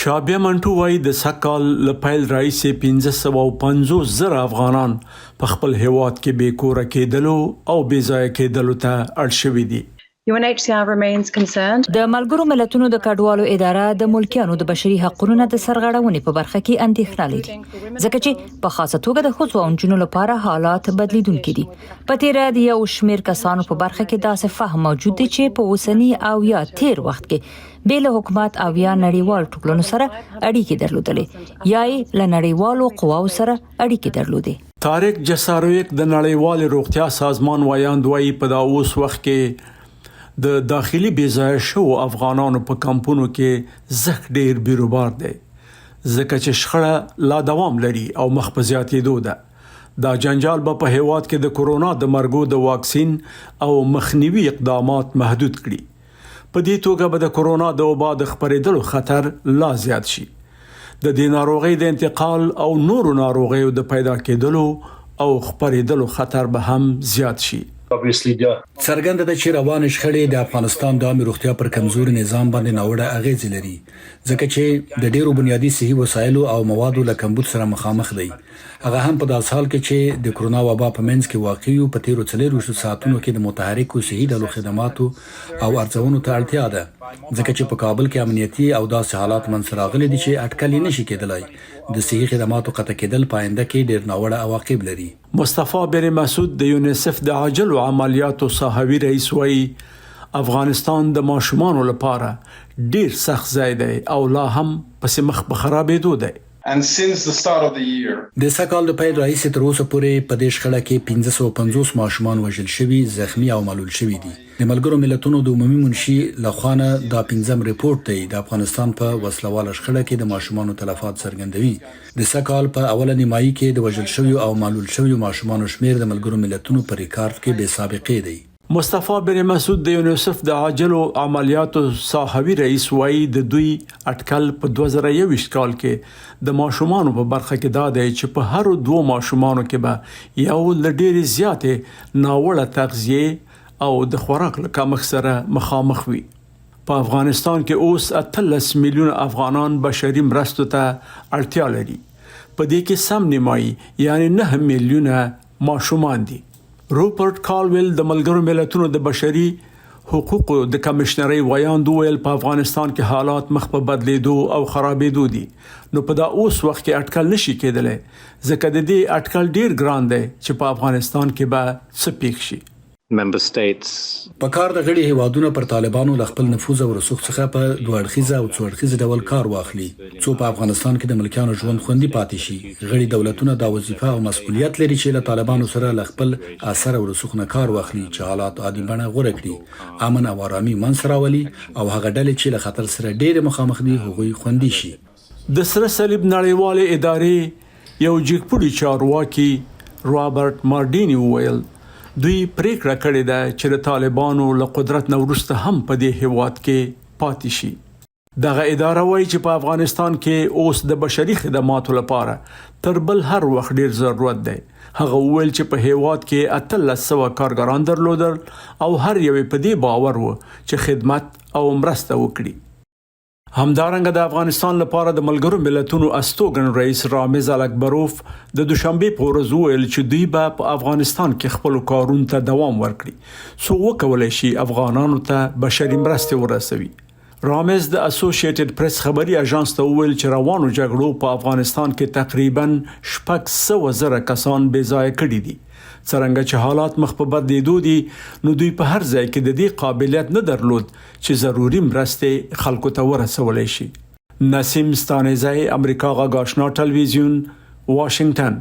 شابه منټو وایي د سکال له پیل راهیسې 1550,000 افغانان په خپل هیواد کې بې کوره کېدلو او بې ځایه کېدلو ته اړ شوي دي. UNHCR remains concerned. د ملګرو ملتونو د کډوالو اداره د ملکیانو د بشري حقوقو د سرغړونې په برخه کې اندېښنه لري، ځکه چې په خاصه توګه د ښځو او نجونو لپاره حالات بدلیدونکي دي. په تیر د یو شمېر کسانو په برخه کې داسې فهم موجود دی چې په اوسنی او یا تیر وخت کې بې له حکومت او یا نړیوال ټولنو سره اړیکې درلودلې یا یې له نړیوالو قواو سره اړیکې درلودې. طارق جسارویک د نړیوال روغتیا سازمان وایاند وایي په دا اوس وخت کې د داخلي بېځایه شو افغانانو په کمپونو کې زخ ډیر بیروبار دی، ځکه چې شخړه لا دوام لري او مخ په زیاتېدو ده. دا جنجال به په هیواد کې د کورونا د مرګو د واکسین او مخنیوي اقدامات محدود کړي. په دې توګه به د کورونا د وبا د خپرېدلو خطر لا زیات شي. د دې ناروغۍ د انتقال او نورو ناروغیو د پیدا کېدلو او خپرېدلو خطر به هم زیات شي. څرګنده ده چې روانې شخړې د افغانستان د عامه روغتیا پر کمزوري نظام باندې ناوړه اغېز لري، ځکه چې د ډیرو بنیادي صحي وسایلو او موادو له کمبود سره مخامخ دي. هغه هم په داس حال کې چې د کرونا وبا په منځ کې واقع یو په تیرو 24 ساعتونو کې د متحرکو صحي ډلو خدماتو او ارزونو ته اړتیا ده، ځکه چې په کابل کې امنیتي او داسې حالات منځ راغلي دي چې اټکل نشي کېدلای. د صحي خدماتو قطع کېدل په آینده کې ډیر ناوړه عواقب لري. مصطفی بر مسعود د یونیسف د عاجل عملیاتو صحوي رئیس وایي افغانستان د ماشومانو لپاره ډیر سخت ځای دی او لا هم پس مخ په خرابېدو دی. And since the start of the year, د سکال د پیل راهیسې تر اوسه پورې په دې شخړه کې 1550 ماشومان وژل شوي، زخمی او معلول شوي دي. د ملګرو ملتونو د عمومي منشي لخوا دا 5م ریپورت دی د افغانستان په وسلواله شخړه کې د ماشومانو تلفات څرګندوي. د سکال په اوله نیمایي کې د وژل شوي او معلول شوي ماشومانو شمیر د ملګرو ملتونو په ریکارډ کې بې سابقې دی. مصطفی بر مسعود د یونیسف د عاجل عملیاتو صحوي رئیس وایي د دوی اټکل په 2021 کال کې د ماشومانو په برخه کې دا دی چې په هر 2 ماشومانو کې به یو ل ډېرې زیاتې ناوړه تغذیه او د خوراک له کمښت سره مخامخ وي. په افغانستان کې اوس 13 میلیون افغانان بشري مرستو ته اړتیا لري. په دې کې سم نیمایي یعنی 9 میلیونه ماشومان دي. روپرټ کالویل د ملګرو ملتونو د بشري حقوقو د کمشنرۍ وایاند ویل په افغانستان کې حالات مخ په بدلیدو او خرابېدو دي، نو په دا اوس وخت کې اټکل نشي کېدلی، ځکه د دې اټکل ډیر ګران دی چې په افغانستان کې به څه پیښ شي. member states په کار د غړي هیوادونو پر طالبانو ل خپل نفوذ او رسوخ څخه په دوه اړخیزه او څو اړخیزه ډول کار واخلي، څو په افغانستان کې د ملکیانو ژوند خوندي پاتې شي. غړي دولتونه دا وظیفه او مسؤلیت لري چې له طالبانو سره ل خپل اثر او رسوخ نه کار واخلي چې حالات عادي بڼه غوره کړي، امن او آرامي منځ راولي او هغه ډلې چې له خطر سره ډېر مخامخ دي هغوی خوندي شي. د سره صلیب نړیوالې ادارې یو جګپوړي چارواکي رابرټ مارډینی وویل دوی پریکړه کړې ده چې د طالبانو له قدرت نه وروسته هم په دې هیواد کې پاتې شي. دغه اداره وایي چې په افغانستان کې اوس د بشري خدماتو لپاره تر بل هر وخت ډیر ضرورت دی. هغه وویل چې په هیواد کې 1300 کارګران درلودل او هر یو په دې باور و چې خدمت او مرسته وکړي. همدارنګه د افغانستان لپاره د ملګرو ملتونو استوګن رئیس رامز اکبروف د دوشنبه په ورځ ویل چې دوی به په افغانستان کې خپل کارونو ته دوام ورکړي څو وکولای شي افغانانو ته بشري مرستې ورسوي. رامز د اسوسییټډ پریس خبري اژانس ته ویل چې روانو جګړو په افغانستان کې تقریبا 600,000 کسان بې ځایه کړي دي. څرنګه چې حالات مخ په بدلیدو دي نو دوی په هر ځای کې د دې قابلیت نه درلود چې ضروري مرستې خلکو ته ورسولای شي. نسیم ستانزی، امریکا غاښنا ټلویزیون، واشنگټن.